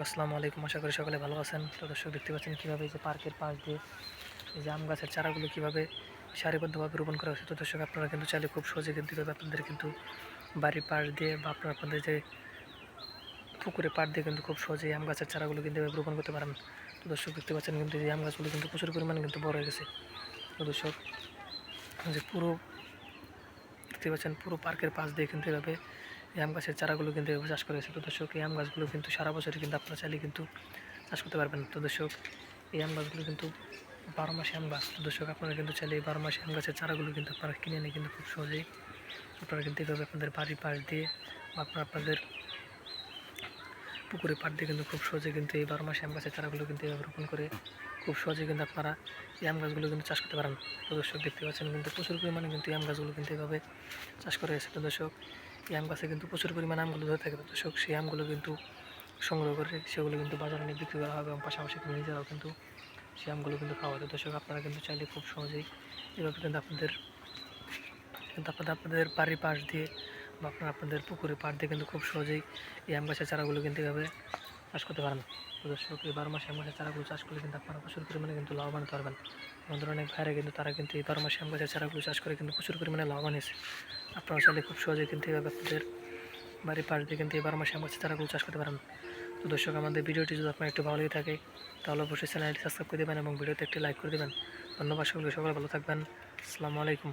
আসসালামু আলাইকুম। আশা করি সকলে ভালো আছেন। তো দর্শক দেখতে পাচ্ছেন কীভাবে এই যে পার্কের পাশ দিয়ে এই যে আম গাছের চারাগুলো কীভাবে সারিবদ্ধভাবে রোপণ করা হয়েছে। তো দর্শক আপনারা কিন্তু চাইলে খুব সহজে কিন্তু এভাবে আপনাদের কিন্তু বাড়ির পাশ দিয়ে বা আপনাদের যে পুকুরে পাড় দিয়ে কিন্তু খুব সহজেই আম গাছের চারাগুলো কিন্তু এভাবে রোপণ করতে পারেন। তো দর্শক দেখতে পাচ্ছেন কিন্তু এই আম গাছগুলো কিন্তু প্রচুর পরিমাণে কিন্তু বড় হয়ে গেছে। তো দর্শক যে পুরো দেখতে পাচ্ছেন পুরো পার্কের পাশ দিয়ে কিন্তু এভাবে এই আম গাছের চারাগুলো কিন্তু এভাবে চাষ করা হয়েছে। তো দর্শক এই আম গাছগুলো কিন্তু সারা বছরই কিন্তু আপনারা চাইলে কিন্তু চাষ করতে পারবেন। তো দর্শক এই আম গাছগুলো কিন্তু 12 মাসে আম গাছ। তো দর্শক আপনারা কিন্তু চাইলে এই 12 মাসে আম গাছের চারাগুলো কিন্তু আপনারা কিনে এনে কিন্তু খুব সহজেই আপনারা কিন্তু এভাবে আপনাদের বাড়ির পাশ দিয়ে বা আপনাদের পুকুরে পাড় দিয়ে কিন্তু খুব সহজে কিন্তু এই 12 মাসে আম গাছের চারাগুলো কিন্তু এভাবে রোপণ করে খুব সহজে কিন্তু আপনারা এই আম গাছগুলো কিন্তু চাষ করতে পারেন। তো দর্শক দেখতে পাচ্ছেন কিন্তু প্রচুর পরিমাণে কিন্তু এই আম গাছগুলো কিন্তু এভাবে চাষ করা হয়েছে। তো দর্শক এই আম গাছে কিন্তু প্রচুর পরিমাণে আমগুলো ধরে থাকে। তো দর্শক সেই আমগুলো কিন্তু সংগ্রহ করে সেগুলো কিন্তু বাজারে নিয়ে বিক্রি করা হবে এবং পাশাপাশি কিন্তু নিজেরাও কিন্তু সেই আমগুলো কিন্তু খাওয়া যায়। দর্শক আপনারা কিন্তু চাইলে খুব সহজেই এভাবে কিন্তু আপনাদের বাড়ির পাশ দিয়ে বা আপনাদের পুকুরের পাড় দিয়ে কিন্তু খুব সহজেই এই আম গাছের চারাগুলো কিন্তু এভাবে চাষ করতে পারেন। তো দর্শক এই 12 মাসে আম গাছের চারাগুলো চাষ করলে কিন্তু আপনারা প্রচুর পরিমাণে কিন্তু লাভবান হতে পারবেন। আমাদের অনেক ভাইরা কিন্তু তারা কিন্তু এই 12 মাসে আম গাছের চারাগুলো চাষ করে কিন্তু প্রচুর পরিমাণে লাভবান হয়েছে। আপনারা চাইলে খুব সহজেই কিন্তু এভাবে আপনাদের বাড়ির পাশ দিয়ে কিন্তু এই 12 মাসে আম গাছের চারাগুলো চাষ করতে পারেন। তো দর্শক আমাদের ভিডিওটি যদি আপনার একটু ভালো লেগে থাকে তাহলে অবশ্যই চ্যানেলটি সাবস্ক্রাইব করে দেবেন এবং ভিডিওতে একটি লাইক করে দেবেন। ধন্যবাদ সকলকে, সকলে ভালো থাকবেন। আসসালামু আলাইকুম।